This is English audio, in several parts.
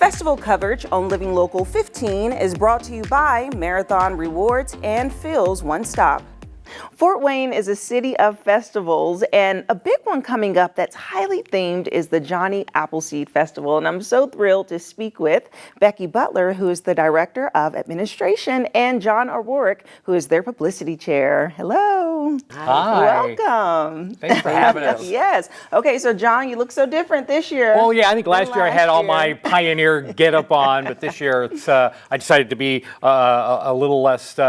Festival coverage on Living Local 15 is brought to you by Marathon Rewards and Phil's One Stop. Fort Wayne is a city of festivals, and a big one coming up that's highly themed is the Johnny Appleseed Festival. And I'm so thrilled to speak with Becky Butler, who is the Director of Administration, and John O'Rourke, who is their Publicity Chair. Hello. Hi. Welcome. Thanks for having us. Yes. Okay, so John, you look so different this year. Oh yeah, I think last year I had all my pioneer get-up on, but this year it's I decided to be a little less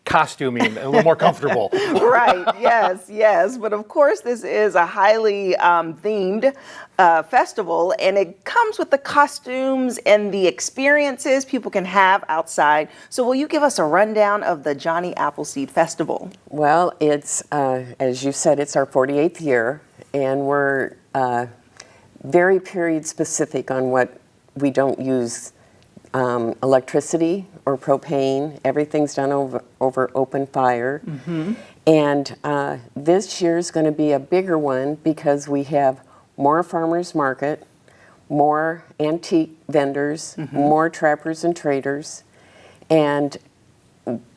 costuming, a little more comfortable. Right, yes. But of course, this is a highly themed festival, and it comes with the costumes and the experiences people can have outside. So will you give us a rundown of the Johnny Appleseed Festival? Well, it's, as you said, it's our 48th year, and we're very period specific on what we don't use electricity or propane. Everything's done over open fire. Mm-hmm. And this year's going to be a bigger one because we have more farmers market, more antique vendors, mm-hmm. more trappers and traders, and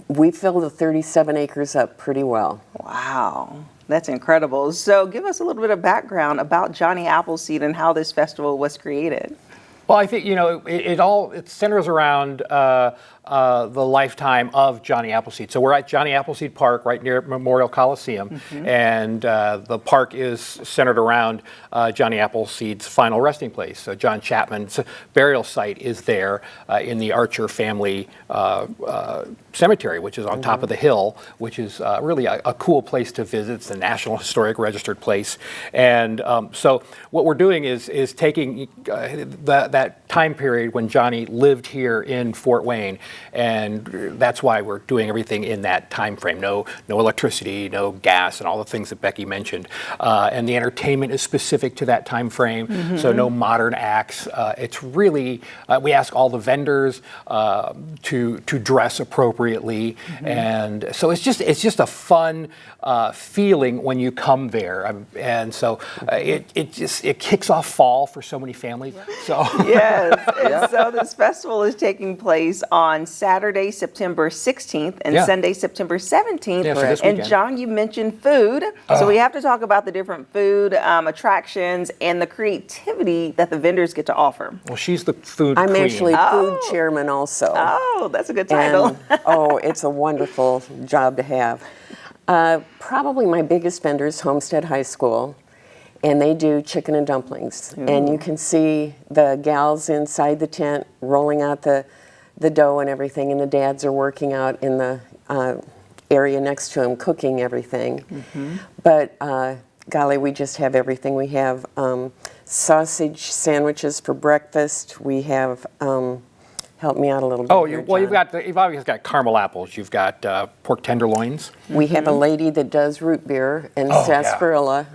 we filled the 37 acres up pretty well. Wow. That's incredible. So give us a little bit of background about Johnny Appleseed and how this festival was created. Well, I think, it centers around the lifetime of Johnny Appleseed. So we're at Johnny Appleseed Park right near Memorial Coliseum, mm-hmm. and the park is centered around Johnny Appleseed's final resting place. So John Chapman's burial site is there in the Archer family cemetery, which is on mm-hmm. top of the hill, which is really a cool place to visit. It's the National Historic Registered Place. And so what we're doing is taking that time period when Johnny lived here in Fort Wayne, and that's why we're doing everything in that time frame. No electricity, no gas, and all the things that Becky mentioned. And the entertainment is specific to that time frame, mm-hmm. so no modern acts. It's really, we ask all the vendors to dress appropriately, mm-hmm. and so it's just a fun feeling when you come there. And so it kicks off fall for so many families. So. Yes, and so this festival is taking place on Saturday, September 16th and Sunday, September 17th. Yeah, so this and weekend. John, you mentioned food, so we have to talk about the different food attractions and the creativity that the vendors get to offer. Well, she's the food I'm queen. Actually food chairman also. Oh, that's a good title. And, it's a wonderful job to have. Probably my biggest vendor is Homestead High School. And they do chicken and dumplings. Mm. And you can see the gals inside the tent rolling out the dough and everything, and the dads are working out in the area next to them cooking everything. Mm-hmm. But golly, we just have everything. We have sausage sandwiches for breakfast. We have, help me out a little bit. Oh, here, you've obviously got caramel apples. You've got pork tenderloins. We have a lady that does root beer and sarsaparilla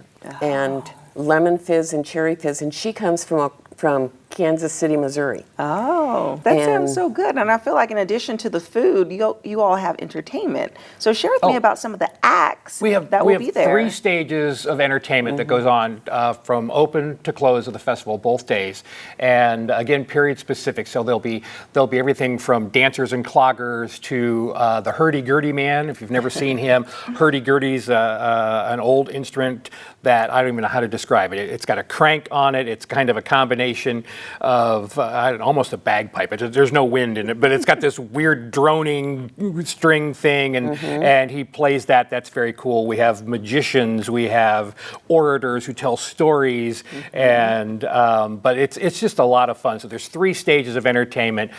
and lemon fizz and cherry fizz, and she comes from Kansas City, Missouri. Oh, that sounds so good. And I feel like in addition to the food, you all have entertainment. So share with me about some of the acts that will be there. We have 3 stages of entertainment that goes on from open to close of the festival, both days. And again, period specific. So there'll be everything from dancers and cloggers to the hurdy-gurdy man. If you've never seen him, hurdy-gurdy's an old instrument that I don't even know how to describe it. It's got a crank on it. It's kind of a combination of almost a bagpipe. There's no wind in it, but it's got this weird droning string thing, and he plays that. That's very cool. We have magicians, we have orators who tell stories, and but it's just a lot of fun. So there's 3 stages of entertainment.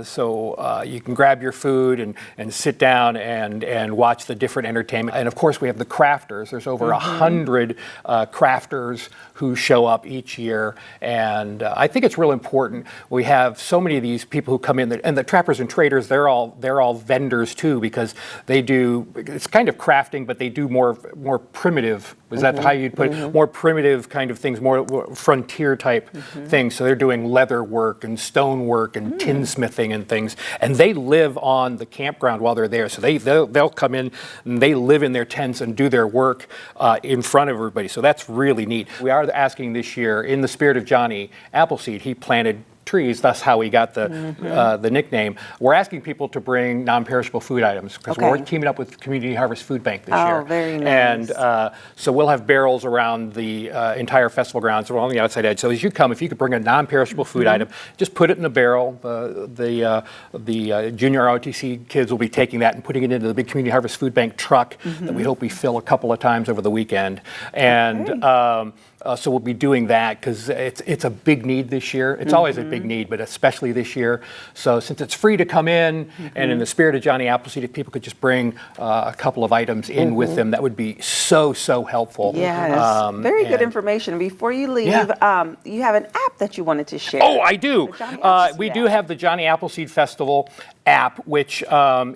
So you can grab your food and sit down and watch the different entertainment. And of course, we have the crafters. There's over 100 crafters who show up each year, and I think it's real important. We have so many of these people who come in, and the trappers and traders, they're all vendors too, because they do, it's kind of crafting, but they do more primitive, is that how you'd put it? More primitive kind of things, more frontier type things. So they're doing leather work and stone work and tinsmithing and things, and they live on the campground while they're there. So they'll come in and they live in their tents and do their work in front of everybody. So that's really neat. We are asking this year, in the spirit of Johnny Appleseed, he planted trees, thus how we got the nickname. We're asking people to bring non-perishable food items because we're teaming up with Community Harvest Food Bank this year. Oh, very nice. And so we'll have barrels around the entire festival grounds. We're on the outside edge. So as you come, if you could bring a non-perishable food item, just put it in a barrel. The junior ROTC kids will be taking that and putting it into the big Community Harvest Food Bank truck that we hope we fill a couple of times over the weekend. And so we'll be doing that because it's a big need this year. It's always a big need, but especially this year. So since it's free to come in, and in the spirit of Johnny Appleseed, if people could just bring a couple of items in with them, that would be so helpful. Yes, very good information. Before you leave, you have an app that you wanted to share. Oh, I do. We do app. have the Johnny Appleseed Festival app, which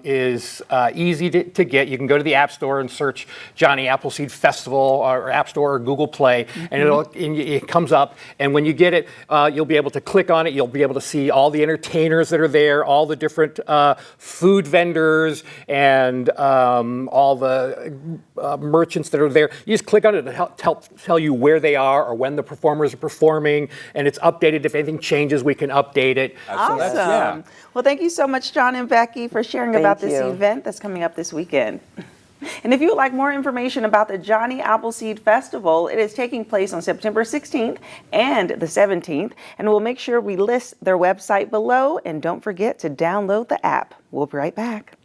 is easy to get. You can go to the App Store and search Johnny Appleseed Festival, or App Store or Google Play, and it comes up. And when you get it, you'll be able to click on it. You'll be able to see all the entertainers that are there, all the different food vendors, and all the merchants that are there. You just click on it to help tell you where they are or when the performers are performing, and it's updated. If anything changes, we can update it. Awesome. Well, thank you so much, John and Becky, for sharing about this event that's coming up this weekend. And if you would like more information about the Johnny Appleseed Festival, it is taking place on September 16th and the 17th, and we'll make sure we list their website below, and don't forget to download the app. We'll be right back.